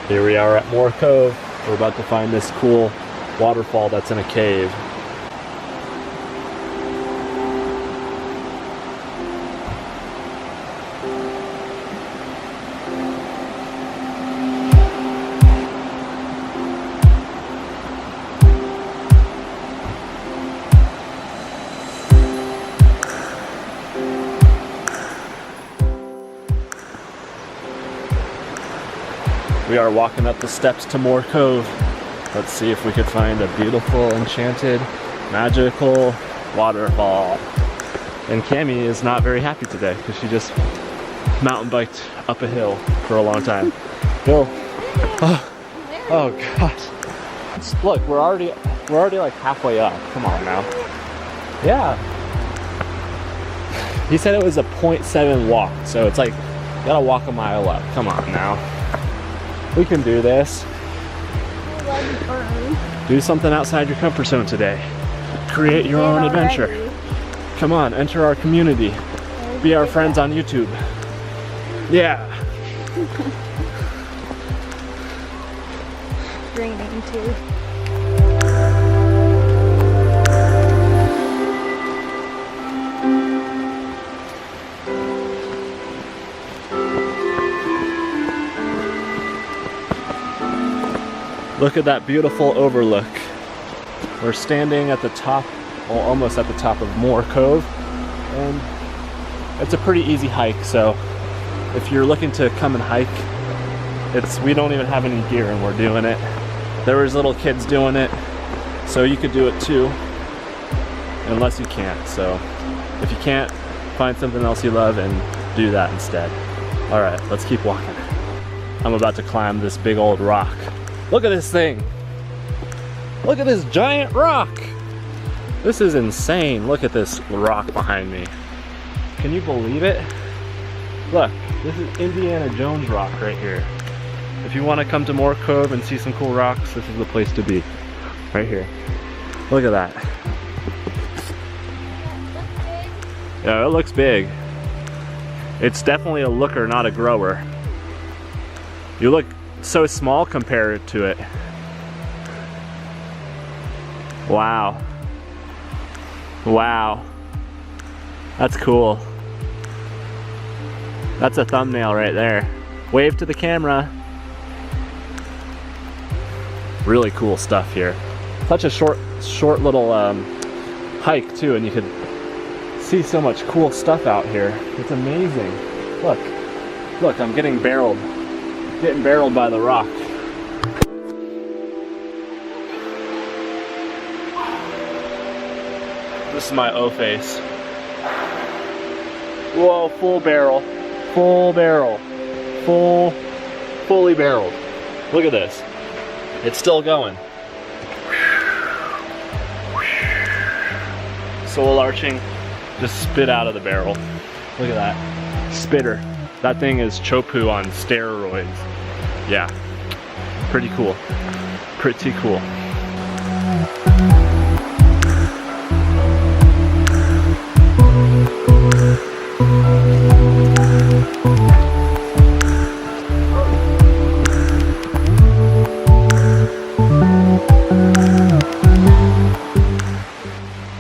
Here we are at Moore Cove. We're about to find this cool waterfall that's in a cave. We are walking up the steps to Moore Cove. Let's see if we could find a beautiful, enchanted, magical waterfall. And Cami is not very happy today because she just mountain biked up a hill for a long time. Bill, oh gosh. Look, we're already like halfway up. Come on now. Yeah. He said it was a 0.7 walk, so it's like you gotta walk a mile up. Come on now. We can do this. Do something outside your comfort zone today. Create your own adventure. Come on, enter our community. Be our friends on YouTube. Yeah. It's raining too. Look at that beautiful overlook. We're standing at the top, well, almost at the top of Moore Cove, and it's a pretty easy hike, so if you're looking to come and hike, we don't even have any gear and we're doing it. There was little kids doing it, so you could do it too, unless you can't. So if you can't, find something else you love and do that instead. All right, let's keep walking. I'm about to climb this big old rock. Look at this thing. Look at this giant rock. This is insane. Look at this rock behind me. Can you believe it? Look, this is Indiana Jones rock right here. If you want to come to Moore Cove and see some cool rocks, this is the place to be. Right here. Look at that. Yeah, it looks big. It's definitely a looker, not a grower. You look so small compared to it. Wow. Wow. That's cool. That's a thumbnail right there. Wave to the camera. Really cool stuff here. Such a short little hike too, and you could see so much cool stuff out here. It's amazing. Look, I'm getting barreled. Getting barreled by the rock. This is my O face. Whoa, full barrel. Full barrel. Fully barreled. Look at this. It's still going. Soul arching. Just spit out of the barrel. Look at that. Spitter. That thing is chopu on steroids. Yeah, pretty cool. Pretty cool.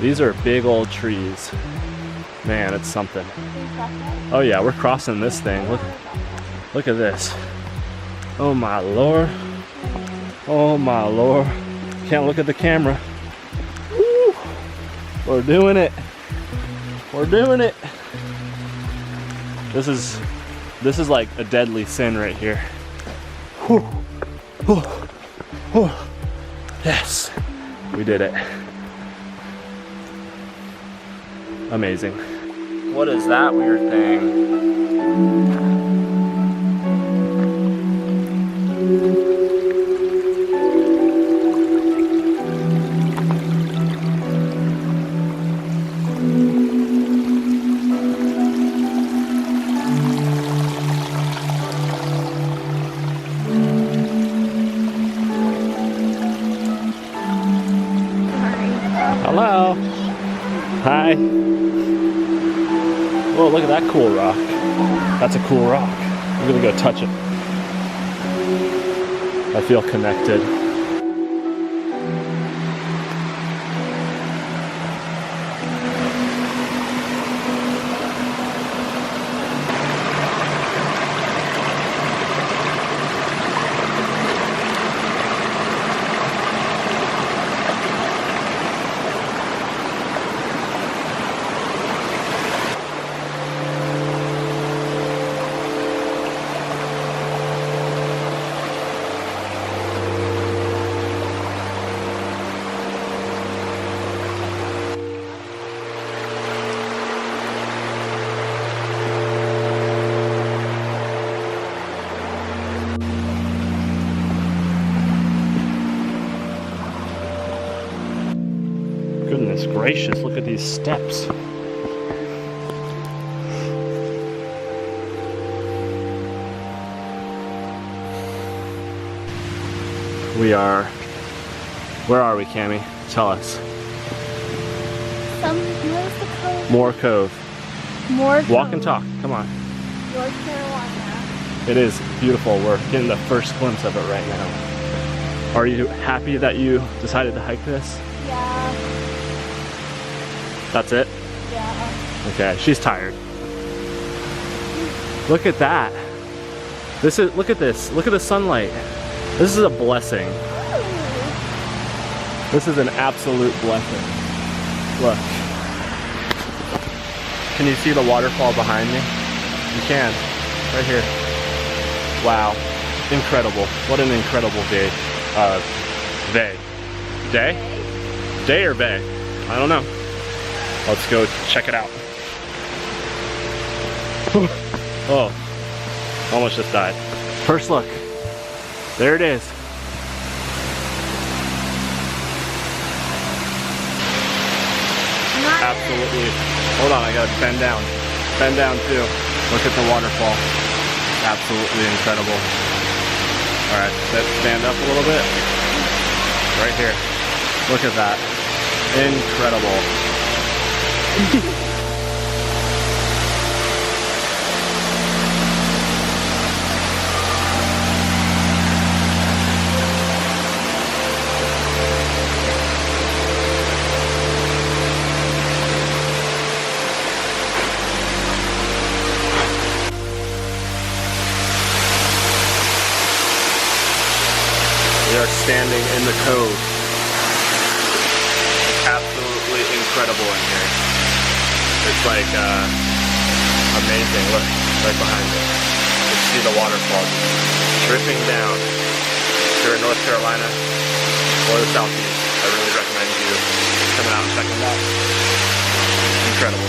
These are big old trees. Man, it's something. Oh yeah, we're crossing this thing. Look at this. Oh my Lord. Oh my Lord. Can't look at the camera. Woo. We're doing it. We're doing it. This is like a deadly sin right here. Whew. Whew. Whew. Yes, we did it. Amazing. What is that weird thing? Hello. Hi. Whoa, look at that cool rock. That's a cool rock. I'm gonna go touch it. I feel connected. Goodness gracious, look at these steps. We are, where are we, Cammie? Tell us. Where's the cove? Moore Cove. Moore Cove. Walk and talk, come on. North Carolina. It is beautiful. We're getting the first glimpse of it right now. Are you happy that you decided to hike this? Yeah. That's it? Yeah. Okay, she's tired. Look at that. This is, look at this. Look at the sunlight. This is a blessing. This is an absolute blessing. Look. Can you see the waterfall behind me? You can. Right here. Wow. Incredible. What an incredible day. Day? Day or bay? I don't know. Let's go check it out. Oh, almost just died. First look. There it is. Absolutely. Hold on, I gotta bend down. Bend down too. Look at the waterfall. Absolutely incredible. All right, stand up a little bit. Right here. Look at that. Incredible. We are standing in the cove. It's absolutely incredible in here. It's like amazing. Look, right behind me. You can see the waterfall dripping down. If you're in North Carolina or the Southeast, I really recommend you coming out and checking it out. Incredible.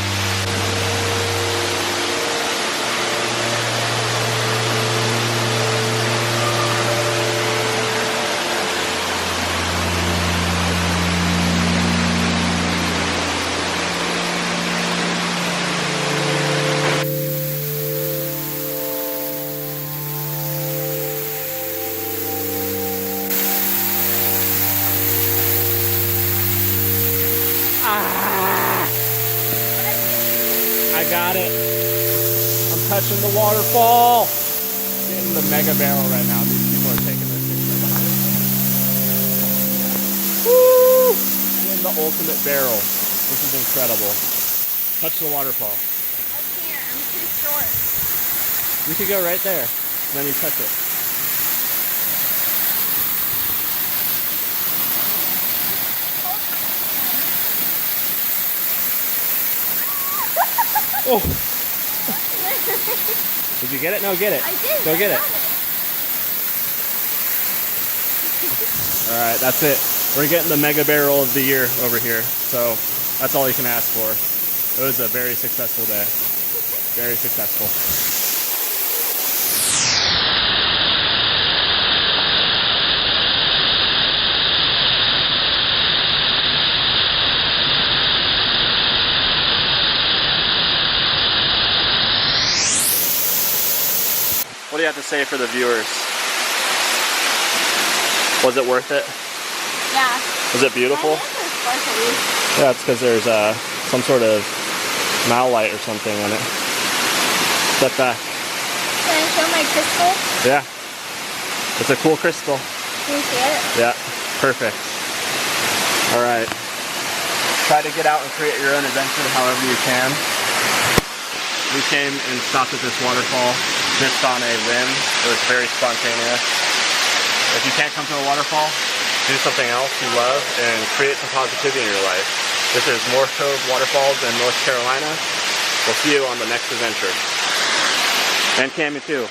I got it. I'm touching the waterfall. Getting the mega barrel right now. These people are taking their picture behind it. Woo! Getting the ultimate barrel. This is incredible. Touch the waterfall. I can't. I'm too short. You could go right there. And then you touch it. Oh! Did you get it? No, get it. I did. Go get it. All right, that's it. We're getting the mega barrel of the year over here. So that's all you can ask for. It was a very successful day. Very successful. What do you have to say for the viewers? Was it worth it? Yeah. Was it beautiful? Yeah, it's because there's some sort of malite or something in it. Step back. Can I show my crystal? Yeah. It's a cool crystal. Can you see it? Yeah, perfect. All right. Try to get out and create your own adventure however you can. We came and stopped at this waterfall just on a whim. It was very spontaneous. If you can't come to a waterfall, do something else you love and create some positivity in your life. This is Moore Cove Waterfalls in North Carolina. We'll see you on the next adventure. And Cammy too.